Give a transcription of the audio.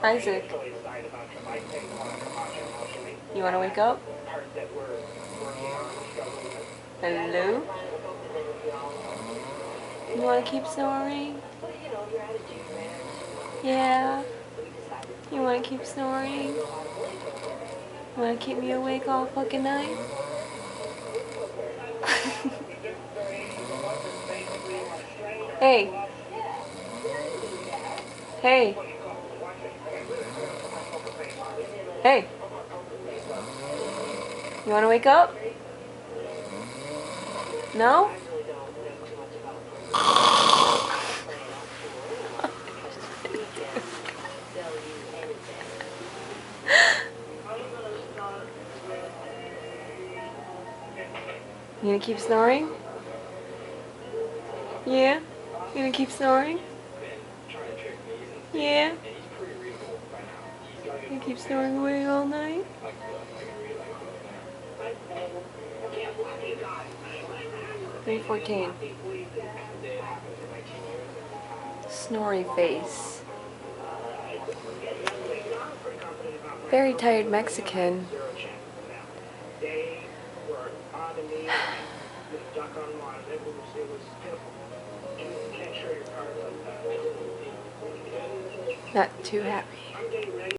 Isaac, you want to wake up? Hello? You want to keep snoring? Yeah? You want to keep snoring? You want to keep me awake all fucking night? Hey! Hey! Hey! You want to wake up? No? You gonna keep snoring? Yeah? You gonna keep snoring? Yeah? You gonna keep snoring away all night? 3:14. Snory face. Very tired Mexican. Not too happy.